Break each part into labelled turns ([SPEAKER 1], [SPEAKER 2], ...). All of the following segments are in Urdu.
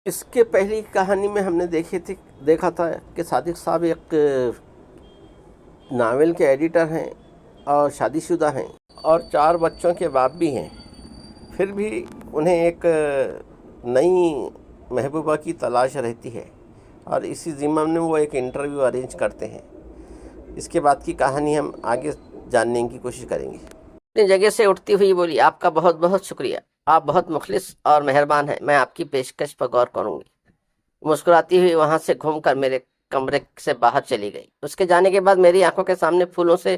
[SPEAKER 1] اس کے پہلی کہانی میں ہم نے دیکھا تھا کہ صادق صاحب ایک ناول کے ایڈیٹر ہیں اور شادی شدہ ہیں اور 4 بچوں کے باپ بھی ہیں. پھر بھی انہیں ایک نئی محبوبہ کی تلاش رہتی ہے اور اسی ضمن میں وہ ایک انٹرویو ارینج کرتے ہیں. اس کے بعد کی کہانی ہم آگے جاننے کی کوشش کریں گے. اپنی جگہ سے اٹھتی ہوئی بولی، آپ کا بہت بہت شکریہ، آپ بہت مخلص اور مہربان ہیں، میں آپ کی پیشکش پر غور کروں گی. مسکراتی ہوئی وہاں سے گھوم کر میرے کمرے سے باہر چلی گئی. اس کے جانے کے بعد میری آنکھوں کے سامنے پھولوں سے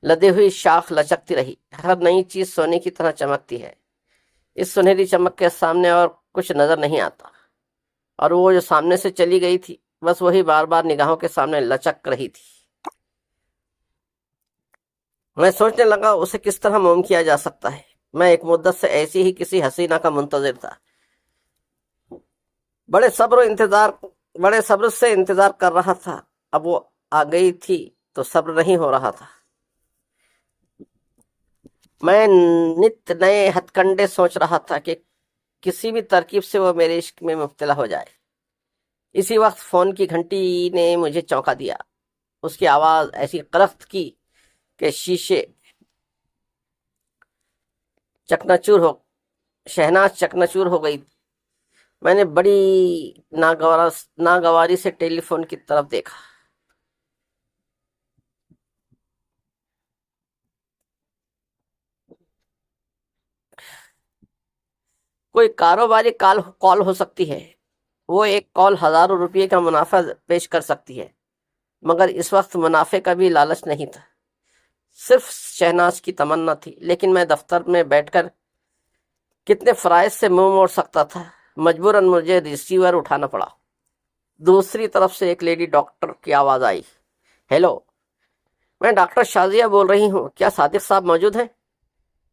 [SPEAKER 1] لدی ہوئی شاخ لچکتی رہی. ہر نئی چیز سونے کی طرح چمکتی ہے. اس سنہری چمک کے سامنے اور کچھ نظر نہیں آتا، اور وہ جو سامنے سے چلی گئی تھی بس وہی بار بار نگاہوں کے سامنے لچک رہی تھی. میں سوچنے لگا اسے کس طرح موم کیا جا سکتا ہے. میں ایک مدت سے ایسی ہی کسی حسینہ کا منتظر تھا. بڑے صبر سے انتظار کر رہا تھا. اب وہ آ گئی تھی تو صبر نہیں ہو رہا تھا. میں نت نئے ہتھ کنڈے سوچ رہا تھا کہ کسی بھی ترکیب سے وہ میرے عشق میں مبتلا ہو جائے. اسی وقت فون کی گھنٹی نے مجھے چونکا دیا. اس کی آواز ایسی قرخت کی کہ شیشے شہناز چکناچور ہو گئی. میں نے بڑی ناگواری سے ٹیلی فون کی طرف دیکھا. کوئی کاروباری کال ہو سکتی ہے. وہ ایک کال ہزاروں روپے کا منافع پیش کر سکتی ہے، مگر اس وقت منافع کا بھی لالچ نہیں تھا، صرف شہناز کی تمنا تھی. لیکن میں دفتر میں بیٹھ کر کتنے فرائض سے منہ موڑ سکتا تھا. مجبوراً مجھے ریسیور اٹھانا پڑا. دوسری طرف سے ایک لیڈی ڈاکٹر کی آواز آئی. ہیلو، میں ڈاکٹر شازیہ بول رہی ہوں، کیا صادق صاحب موجود ہیں؟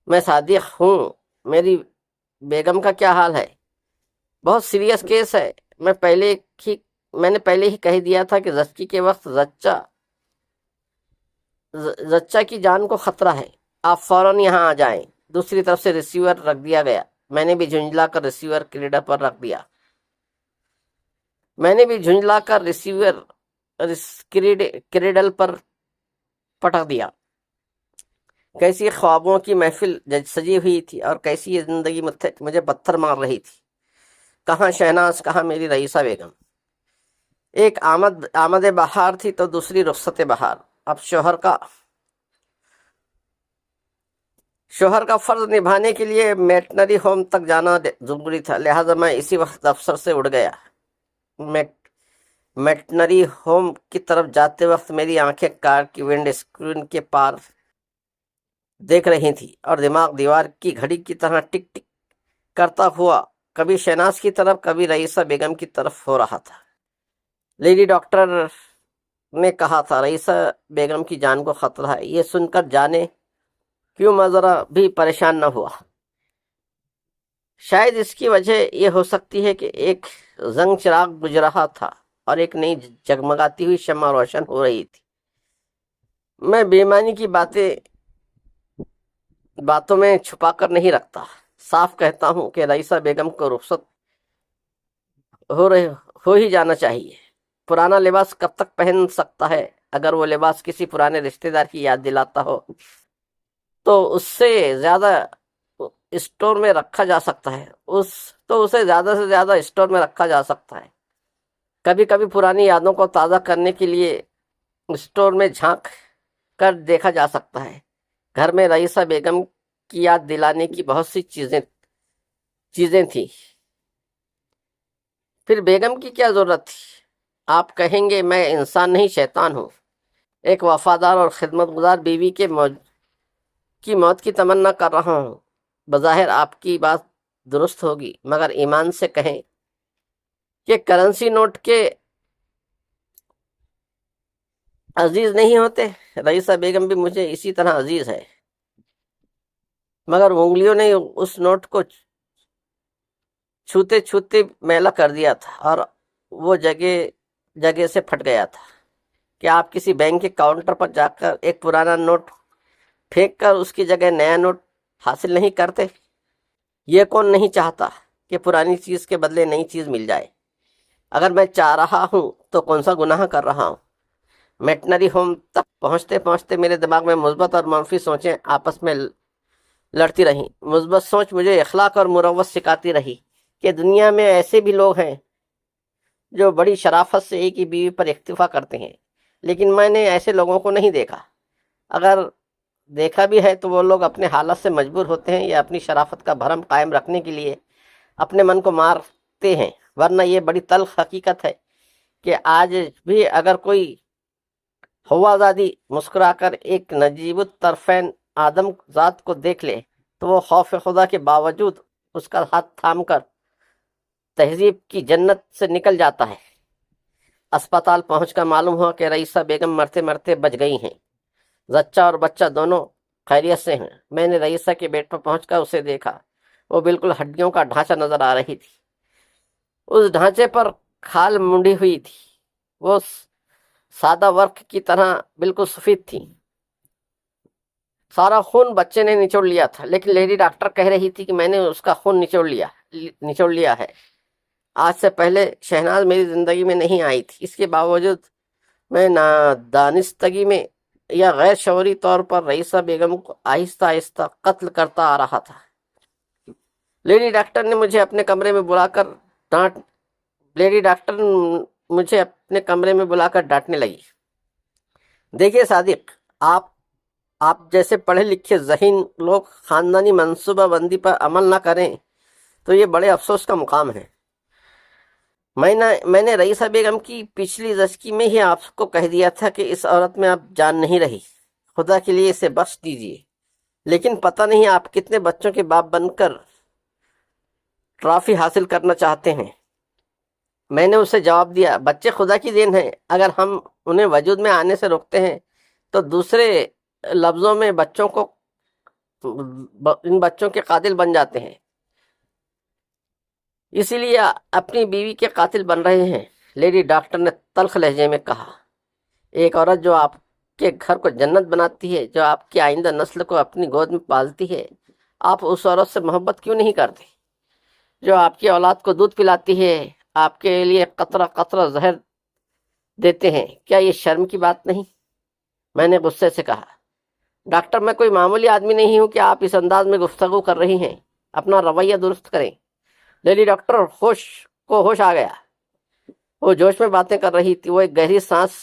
[SPEAKER 1] میں صادق ہوں. میری بیگم کا کیا حال ہے؟ بہت سیریس کیس ہے. میں نے پہلے ہی کہہ دیا تھا کہ زچگی کے وقت زچہ کی جان کو خطرہ ہے. آپ فوراً یہاں آ جائیں. دوسری طرف سے ریسیور رکھ دیا گیا. میں نے بھی جھنجلا کر ریسیور کریڈل پر پٹک دیا. کیسی خوابوں کی محفل سجی ہوئی تھی اور کیسی یہ زندگی مجھے پتھر مار رہی تھی. کہاں شہناز، کہاں میری رئیسہ بیگم؟ ایک آمد بہار تھی تو دوسری رخصت بہار. اب شوہر کا فرض نبھانے کے لیے میٹنری ہوم تک جانا ضروری تھا، لہذا میں اسی وقت افسر سے اڑ گیا. میٹنری ہوم کی طرف جاتے وقت میری آنکھیں کار کی ونڈ اسکرین کے پار دیکھ رہی تھی اور دماغ دیوار کی گھڑی کی طرح ٹک ٹک کرتا ہوا کبھی شہناز کی طرف کبھی رئیسہ بیگم کی طرف ہو رہا تھا. لیڈی ڈاکٹر نے کہا تھا رئیسہ بیگم کی جان کو خطرہ ہے. یہ سن کر جانے کیوں میں ذرا بھی پریشان نہ ہوا. شاید اس کی وجہ یہ ہو سکتی ہے کہ ایک زنگ چراغ بجھ رہا تھا اور ایک نئی جگمگاتی ہوئی شمع روشن ہو رہی تھی. میں بے معنی کی باتوں میں چھپا کر نہیں رکھتا. صاف کہتا ہوں کہ رئیسہ بیگم کو رخصت ہو ہی جانا چاہیے. پرانا لباس کب تک پہن سکتا ہے؟ اگر وہ لباس کسی پرانے رشتہ دار کی یاد دلاتا ہو تو اسے زیادہ اسٹور میں رکھا جا سکتا ہے. اسے زیادہ سے زیادہ اسٹور میں رکھا جا سکتا ہے. کبھی کبھی پرانی یادوں کو تازہ کرنے کے لیے اسٹور میں جھانک کر دیکھا جا سکتا ہے. گھر میں رئیسہ بیگم کی یاد دلانے کی بہت سی چیزیں تھیں. پھر بیگم کی کیا ضرورت تھی؟ آپ کہیں گے میں انسان نہیں شیطان ہوں. ایک وفادار اور خدمت گزار بیوی کی موت کی تمنا کر رہا ہوں. بظاہر آپ کی بات درست ہوگی، مگر ایمان سے کہیں کہ کرنسی نوٹ کے عزیز نہیں ہوتے. رئیسہ بیگم بھی مجھے اسی طرح عزیز ہے، مگر انگلیوں نے اس نوٹ کو چھوتے چھوتے میلا کر دیا تھا اور وہ جگہ سے پھٹ گیا تھا. کیا آپ کسی بینک کے کاؤنٹر پر جا کر ایک پرانا نوٹ پھینک کر اس کی جگہ نیا نوٹ حاصل نہیں کرتے؟ یہ کون نہیں چاہتا کہ کہ پرانی چیز کے بدلے نئی چیز مل جائے۔ اگر میں چاہ رہا ہوں تو کون سا گناہ کر رہا ہوں؟ میٹنری ہوم تک پہنچتے پہنچتے میرے دماغ میں مثبت اور منفی سوچیں آپس میں لڑتی رہیں۔ مثبت سوچ مجھے اخلاق اور مروت سکھاتی رہی کہ دنیا میں ایسے بھی لوگ ہیں جو بڑی شرافت سے ایک ہی بیوی پر اکتفا کرتے ہیں، لیکن میں نے ایسے لوگوں کو نہیں دیکھا۔ اگر دیکھا بھی ہے تو وہ لوگ اپنے حالت سے مجبور ہوتے ہیں یا اپنی شرافت کا بھرم قائم رکھنے کے لیے اپنے من کو مارتے ہیں، ورنہ یہ بڑی تلخ حقیقت ہے کہ آج بھی اگر کوئی ہوازادی مسکرا کر ایک نجیب الطرفین آدم ذات کو دیکھ لے تو وہ خوف خدا کے باوجود اس کا ہاتھ تھام کر تہذیب کی جنت سے نکل جاتا ہے۔ اسپتال پہنچ کر معلوم ہوا کہ رئیسہ بیگم مرتے مرتے بچ گئی ہیں۔ زچہ اور بچہ دونوں خیریت سے ہیں۔ میں نے رئیسہ کے بیڈ پر پہنچ کر اسے دیکھا۔ وہ بالکل ہڈیوں کا ڈھانچہ نظر آ رہی تھی۔ اس ڈھانچے پر کھال منڈی ہوئی تھی۔ وہ سادہ ورق کی طرح بالکل سفید تھی۔ سارا خون بچے نے نچوڑ لیا تھا، لیکن لیڈی ڈاکٹر کہہ رہی تھی کہ میں نے اس کا خون نچوڑ لیا ہے۔ آج سے پہلے شہناز میری زندگی میں نہیں آئی تھی، اس کے باوجود میں نادانستگی میں یا غیر شعوری طور پر رئیسہ بیگم کو آہستہ آہستہ قتل کرتا آ رہا تھا۔ لیڈی ڈاکٹر مجھے اپنے کمرے میں بلا کر ڈانٹنے لگی۔ دیکھیے صادق، آپ جیسے پڑھے لکھے ذہین لوگ خاندانی منصوبہ بندی پر عمل نہ کریں تو یہ بڑے افسوس کا مقام ہے۔ میں نے رئیسہ بیگم کی پچھلی زچگی میں ہی آپ کو کہہ دیا تھا کہ اس عورت میں اب جان نہیں رہی، خدا کے لیے اسے بخش دیجیے، لیکن پتہ نہیں آپ کتنے بچوں کے باپ بن کر ٹرافی حاصل کرنا چاہتے ہیں۔ میں نے اسے جواب دیا، بچے خدا کی دین ہیں، اگر ہم انہیں وجود میں آنے سے روکتے ہیں تو دوسرے لفظوں میں ان بچوں کے قاتل بن جاتے ہیں، اسی لیے اپنی بیوی کے قاتل بن رہے ہیں۔ لیڈی ڈاکٹر نے تلخ لہجے میں کہا، ایک عورت جو آپ کے گھر کو جنت بناتی ہے، جو آپ کی آئندہ نسل کو اپنی گود میں پالتی ہے، آپ اس عورت سے محبت کیوں نہیں کرتے؟ جو آپ کی اولاد کو دودھ پلاتی ہے، آپ کے لیے قطرہ قطرہ زہر دیتے ہیں، کیا یہ شرم کی بات نہیں؟ میں نے غصے سے کہا، ڈاکٹر میں کوئی معمولی آدمی نہیں ہوں کہ آپ اس انداز میں گفتگو کر رہی ہیں، اپنا رویہ درست کریں۔ لیڈی ڈاکٹر ہوش آ گیا، وہ جوش میں باتیں کر رہی تھی۔ وہ ایک گہری سانس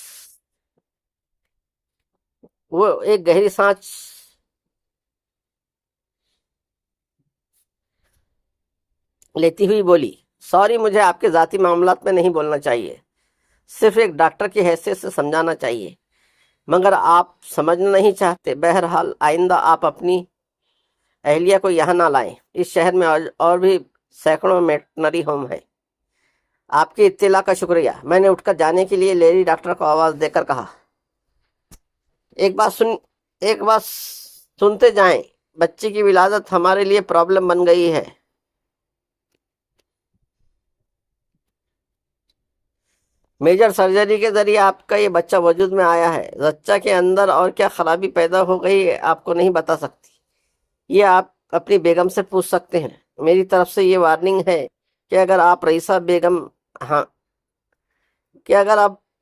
[SPEAKER 1] لیتی ہوئی بولی، سوری، مجھے آپ کے ذاتی معاملات میں نہیں بولنا چاہیے، صرف ایک ڈاکٹر کی حیثیت سے سمجھانا چاہیے، مگر آپ سمجھنا نہیں چاہتے۔ بہرحال آئندہ آپ اپنی اہلیہ کو یہاں نہ لائیں، اس شہر میں اور بھی سینکڑوں میٹنری ہوم ہیں۔ آپ کی اطلاع کا شکریہ۔ میں نے اٹھ کر جانے کے لیے لیڈی ڈاکٹر کو آواز دے کر کہا، ایک بات سنتے جائیں، بچے کی ولادت ہمارے لیے پرابلم بن گئی ہے۔ میجر سرجری کے ذریعے آپ کا یہ بچہ وجود میں آیا ہے۔ زچہ کے اندر اور کیا خرابی پیدا ہو گئی ہے آپ کو نہیں بتا سکتی، یہ آپ اپنی بیگم سے پوچھ سکتے ہیں۔ میری طرف سے یہ وارننگ ہے کہ اگر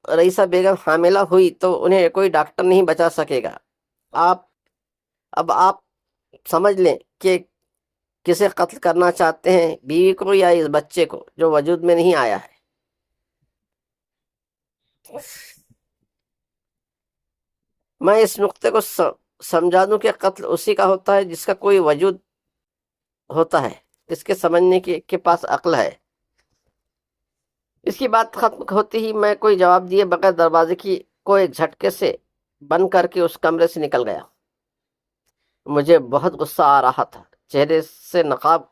[SPEAKER 1] رئیسہ بیگم حاملہ ہوئی تو انہیں کوئی ڈاکٹر نہیں بچا سکے گا۔ آپ سمجھ لیں کہ کسے قتل کرنا چاہتے ہیں، بیوی کو یا اس بچے کو جو وجود میں نہیں آیا ہے۔ میں اس نقطے کو سمجھا دوں کہ قتل اسی کا ہوتا ہے جس کا کوئی وجود ہوتا ہے، اس کے سمجھنے کے پاس عقل ہے۔ اس کی بات ختم ہوتی ہی میں کوئی جواب دیے بغیر دروازے کو ایک جھٹکے سے بند کر کے اس کمرے سے نکل گیا۔ مجھے بہت غصہ آ رہا تھا، چہرے سے نقاب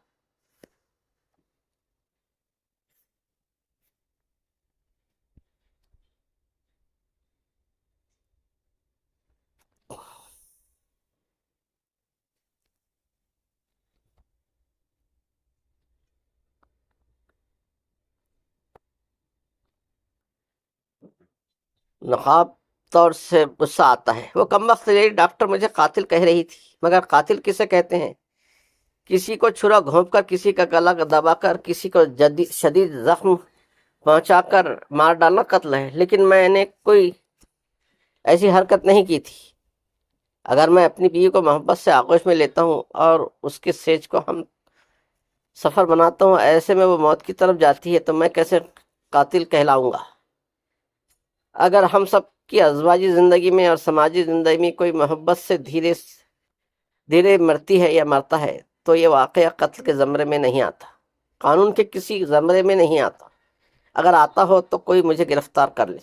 [SPEAKER 1] طور سے غصہ آتا ہے۔ وہ کمبخت لیڈی ڈاکٹر مجھے قاتل کہہ رہی تھی، مگر قاتل کسے کہتے ہیں؟ کسی کو چھرا گھونپ کر، کسی کا گلا دبا کر، کسی کو شدید زخم پہنچا کر مار ڈالنا قتل ہے، لیکن میں نے کوئی ایسی حرکت نہیں کی تھی۔ اگر میں اپنی بیوی کو محبت سے آغوش میں لیتا ہوں اور اس کے سیج کو ہم سفر بناتا ہوں، ایسے میں وہ موت کی طرف جاتی ہے، تو میں کیسے قاتل کہلاؤں گا؟ اگر ہم سب کی ازواجی زندگی میں اور سماجی زندگی میں کوئی محبت سے دھیرے دھیرے مرتی ہے یا مرتا ہے، تو یہ واقعہ قتل کے زمرے میں نہیں آتا، قانون کے کسی زمرے میں نہیں آتا۔ اگر آتا ہو تو کوئی مجھے گرفتار کر لے۔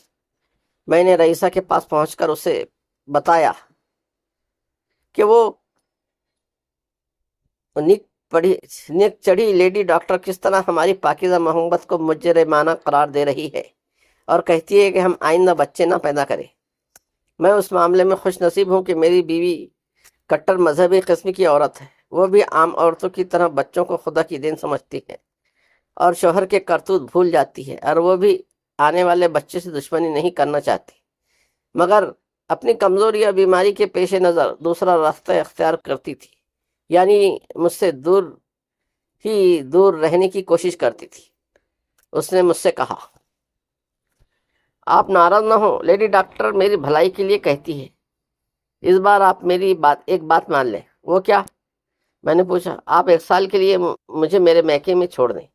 [SPEAKER 1] میں نے رئیسہ کے پاس پہنچ کر اسے بتایا کہ وہ نیک چڑھی لیڈی ڈاکٹر کس طرح ہماری پاکیزہ محبت کو مجرمانہ قرار دے رہی ہے اور کہتی ہے کہ ہم آئندہ بچے نہ پیدا کریں۔ میں اس معاملے میں خوش نصیب ہوں کہ میری بیوی کٹر مذہبی قسم کی عورت ہے، وہ بھی عام عورتوں کی طرح بچوں کو خدا کی دین سمجھتی ہے اور شوہر کے کرتوت بھول جاتی ہے، اور وہ بھی آنے والے بچے سے دشمنی نہیں کرنا چاہتی، مگر اپنی کمزوری اور بیماری کے پیش نظر دوسرا راستہ اختیار کرتی تھی، یعنی مجھ سے دور رہنے کی کوشش کرتی تھی۔ اس نے مجھ سے کہا، آپ ناراض نہ ہو، لیڈی ڈاکٹر میری بھلائی کے لیے کہتی ہے، اس بار آپ میری ایک بات مان لیں۔ وہ کیا؟ میں نے پوچھا۔ آپ 1 سال کے لیے مجھے میرے میکے میں چھوڑ دیں۔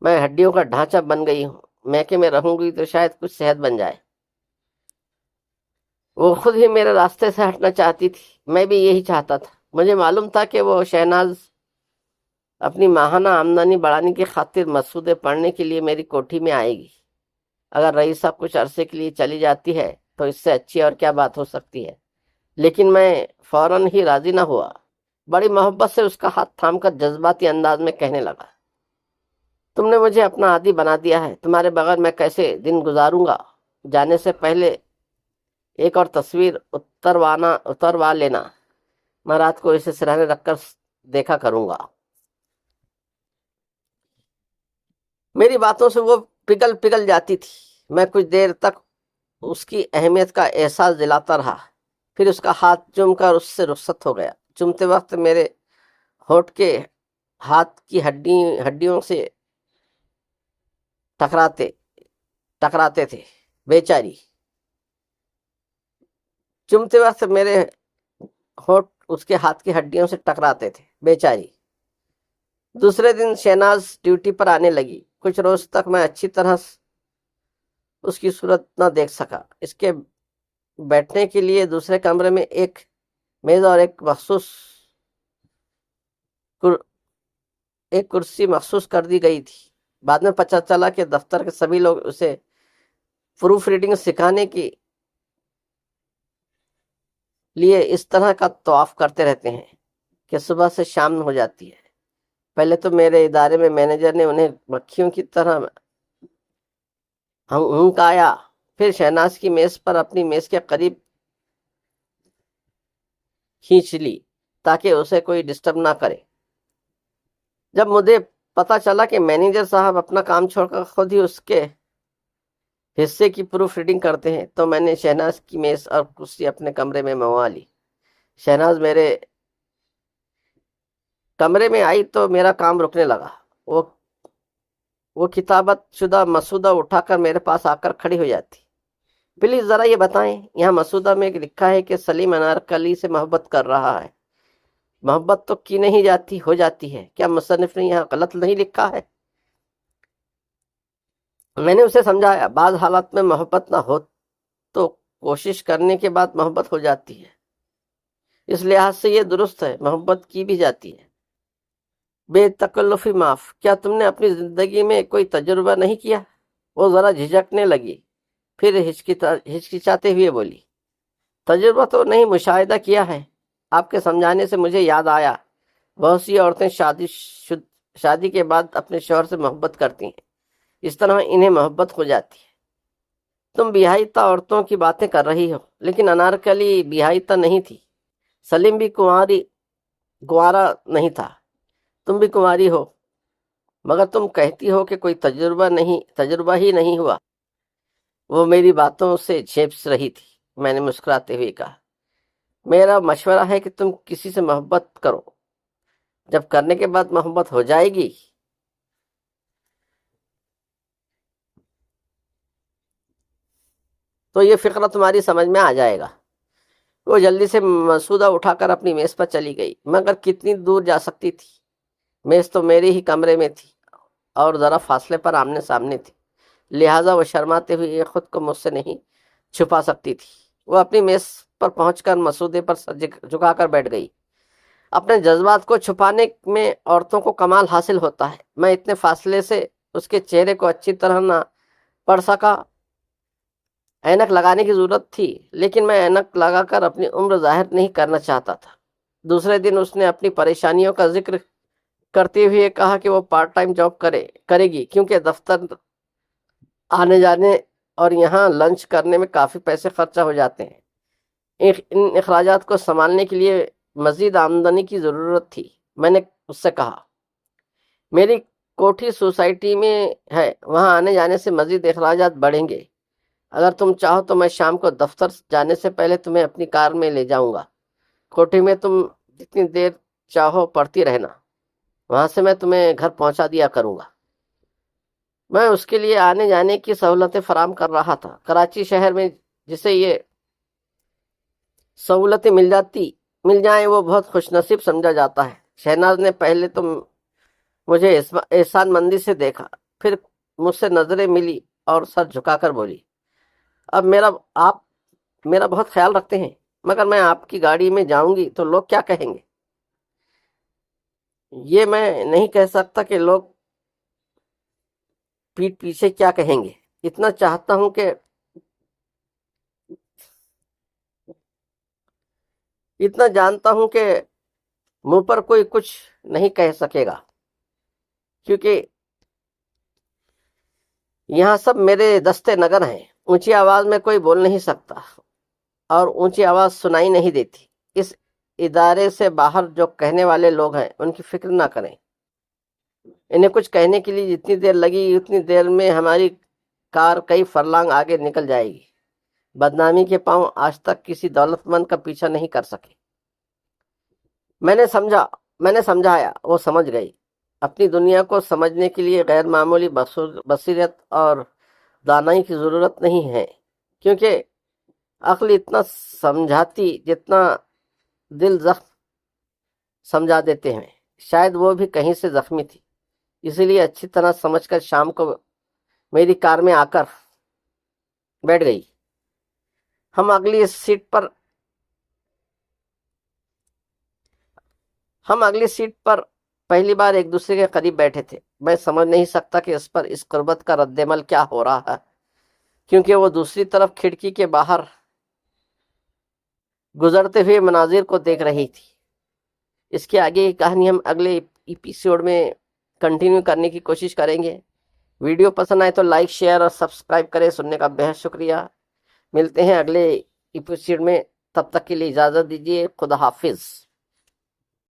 [SPEAKER 1] میں ہڈیوں کا ڈھانچہ بن گئی ہوں، میکے میں رہوں گی تو شاید کچھ صحت بن جائے۔ وہ خود ہی میرے راستے سے ہٹنا چاہتی تھی، میں بھی یہی چاہتا تھا۔ مجھے معلوم تھا کہ وہ شہناز اپنی ماہانہ آمدنی بڑھانے کی خاطر مسودے پڑھنے کے لیے میری کوٹھی میں آئے گی۔ اگر رئیسہ کچھ عرصے کے لیے چلی جاتی ہے تو اس سے اچھی اور کیا بات ہو سکتی ہے؟ لیکن میں فوراً ہی راضی نہ ہوا، بڑی محبت سے اس کا ہاتھ تھام کر جذباتی انداز میں کہنے لگا، تم نے مجھے اپنا عادی بنا دیا ہے، تمہارے بغیر میں کیسے دن گزاروں گا؟ جانے سے پہلے ایک اور تصویر اتروا لینا، میں رات کو اسے سرہانے رکھ کر دیکھا کروں گا۔ میری باتوں سے وہ پگھل جاتی تھی۔ میں کچھ دیر تک اس کی اہمیت کا احساس دلاتا رہا، پھر اس کا ہاتھ چوم کر اس سے رخصت ہو گیا۔ چومتے وقت میرے ہونٹ کے ہاتھ کی ہڈیوں سے ٹکراتے تھے، بیچاری۔ چومتے وقت میرے ہونٹ اس کے ہاتھ کی ہڈیوں سے ٹکراتے تھے، بیچاری۔ دوسرے دن شہناز ڈیوٹی پر آنے لگی۔ کچھ روز تک میں اچھی طرح اس کی صورت نہ دیکھ سکا۔ اس کے بیٹھنے کے لیے دوسرے کمرے میں ایک میز اور ایک کرسی مخصوص کر دی گئی تھی۔ بعد میں پتہ چلا کہ دفتر کے سبھی لوگ اسے پروف ریڈنگ سکھانے کے لیے اس طرح کا طواف کرتے رہتے ہیں کہ صبح سے شام ہو جاتی ہے۔ پہلے تو میرے ادارے میں مینیجر نے انہیں مکھیوں کی طرح ہنکایا، پھر شہناز کی میز پر اپنی میز کے قریب کھینچ لی تاکہ اسے کوئی ڈسٹرب نہ کرے۔ جب مجھے پتہ چلا کہ مینیجر صاحب اپنا کام چھوڑ کر خود ہی اس کے حصے کی پروف ریڈنگ کرتے ہیں، تو میں نے شہناز کی میز اور کرسی اپنے کمرے میں منگوا لی۔ شہناز میرے کمرے میں آئی تو میرا کام رکنے لگا۔ وہ کتابت شدہ مسودہ اٹھا کر میرے پاس آ کر کھڑی ہو جاتی۔ پلیز ذرا یہ بتائیں، یہاں مسودہ میں لکھا ہے کہ سلیم انارکلی سے محبت کر رہا ہے۔ محبت تو کی نہیں جاتی، ہو جاتی ہے۔ کیا مصنف نے یہاں غلط نہیں لکھا ہے؟ میں نے اسے سمجھایا، بعض حالات میں محبت نہ ہو تو کوشش کرنے کے بعد محبت ہو جاتی ہے، اس لحاظ سے یہ درست ہے، محبت کی بھی جاتی ہے۔ بے تکلفی معاف، کیا تم نے اپنی زندگی میں کوئی تجربہ نہیں کیا؟ وہ ذرا جھجکنے لگی، پھر ہچکچاتے ہوئے بولی، تجربہ تو نہیں، مشاہدہ کیا ہے۔ آپ کے سمجھانے سے مجھے یاد آیا، بہت سی عورتیں شادی کے بعد اپنے شوہر سے محبت کرتی ہیں، اس طرح انہیں محبت ہو جاتی ہے۔ تم بیاہیتا عورتوں کی باتیں کر رہی ہو، لیکن انارکلی بیاہیتا نہیں تھی، سلیم بھی کنوارا نہیں تھا، تم بھی کنواری ہو، مگر تم کہتی ہو کہ کوئی تجربہ ہی نہیں ہوا۔ وہ میری باتوں سے جھیپس رہی تھی۔ میں نے مسکراتے ہوئے کہا، میرا مشورہ ہے کہ تم کسی سے محبت کرو، جب کرنے کے بعد محبت ہو جائے گی تو یہ فقرہ تمہاری سمجھ میں آ جائے گا۔ وہ جلدی سے مسودہ اٹھا کر اپنی میز پر چلی گئی، مگر کتنی دور جا سکتی تھی؟ میز تو میرے ہی کمرے میں تھی اور ذرا فاصلے پر آمنے سامنے تھی، لہٰذا وہ شرماتے ہوئے خود کو مجھ سے نہیں چھپا سکتی تھی۔ وہ اپنی میز پر پہنچ کر مسودے پر سر جھکا کر بیٹھ گئی۔ اپنے جذبات کو چھپانے میں عورتوں کو کمال حاصل ہوتا ہے۔ میں اتنے فاصلے سے اس کے چہرے کو اچھی طرح نہ پڑھ سکا۔ اینک لگانے کی ضرورت تھی، لیکن میں اینک لگا کر اپنی عمر ظاہر نہیں کرنا چاہتا تھا۔ دوسرے دن اس نے اپنی پریشانیوں کا ذکر کرتے ہوئے کہا کہ وہ پارٹ ٹائم جاب کرے گی، کیونکہ دفتر آنے جانے اور یہاں لنچ کرنے میں کافی پیسے خرچہ ہو جاتے ہیں۔ ان اخراجات کو سنبھالنے کے لیے مزید آمدنی کی ضرورت تھی۔ میں نے اس سے کہا، میری کوٹھی سوسائٹی میں ہے، وہاں آنے جانے سے مزید اخراجات بڑھیں گے۔ اگر تم چاہو تو میں شام کو دفتر جانے سے پہلے تمہیں اپنی کار میں لے جاؤں گا۔ کوٹھی میں تم جتنی دیر چاہو پڑھتی رہنا، وہاں سے میں تمہیں گھر پہنچا دیا کروں گا۔ میں اس کے لیے آنے جانے کی سہولتیں فراہم کر رہا تھا۔ کراچی شہر میں جسے یہ سہولتیں مل جائیں وہ بہت خوش نصیب سمجھا جاتا ہے۔ شہناز نے پہلے تو مجھے احسان مندی سے دیکھا، پھر مجھ سے نظریں ملی اور سر جھکا کر بولی، اب آپ میرا بہت خیال رکھتے ہیں، مگر میں آپ کی گاڑی میں جاؤں گی تو لوگ کیا کہیں گے؟ یہ میں نہیں کہہ سکتا کہ لوگ پیٹھ پیچھے کیا کہیں گے۔ اتنا جانتا ہوں کہ منہ پر کوئی کچھ نہیں کہہ سکے گا، کیونکہ یہاں سب میرے دستے نگر ہیں۔ اونچی آواز میں کوئی بول نہیں سکتا اور اونچی آواز سنائی نہیں دیتی۔ اس ادارے سے باہر جو کہنے والے لوگ ہیں ان کی فکر نہ کریں۔ انہیں کچھ کہنے کے لیے جتنی دیر لگی اتنی دیر میں ہماری کار کئی فرلانگ آگے نکل جائے گی۔ بدنامی کے پاؤں آج تک کسی دولت مند کا پیچھا نہیں کر سکے۔ میں نے سمجھایا، وہ سمجھ گئی۔ اپنی دنیا کو سمجھنے کے لیے غیر معمولی بصیرت اور دانائی کی ضرورت نہیں ہے، کیونکہ عقل اتنا سمجھاتی جتنا دل زخم سمجھا دیتے ہیں۔ شاید وہ بھی کہیں سے زخمی تھی، اسی لیے اچھی طرح سمجھ کر شام کو میری کار میں آ کر بیٹھ گئی۔ ہم اگلی سیٹ پر پہلی بار ایک دوسرے کے قریب بیٹھے تھے۔ میں سمجھ نہیں سکتا کہ اس پر اس قربت کا رد عمل کیا ہو رہا ہے، کیونکہ وہ دوسری طرف کھڑکی کے باہر گزرتے ہوئے مناظر کو دیکھ رہی تھی۔ اس کے آگے کی کہانی ہم اگلے ایپیسوڈ میں کنٹینیو کرنے کی کوشش کریں گے۔ ویڈیو پسند آئے تو لائک، شیئر اور سبسکرائب کریں۔ سننے کا بہت شکریہ۔ ملتے ہیں اگلے ایپیسوڈ میں، تب تک کے لیے اجازت دیجیے۔ خدا حافظ۔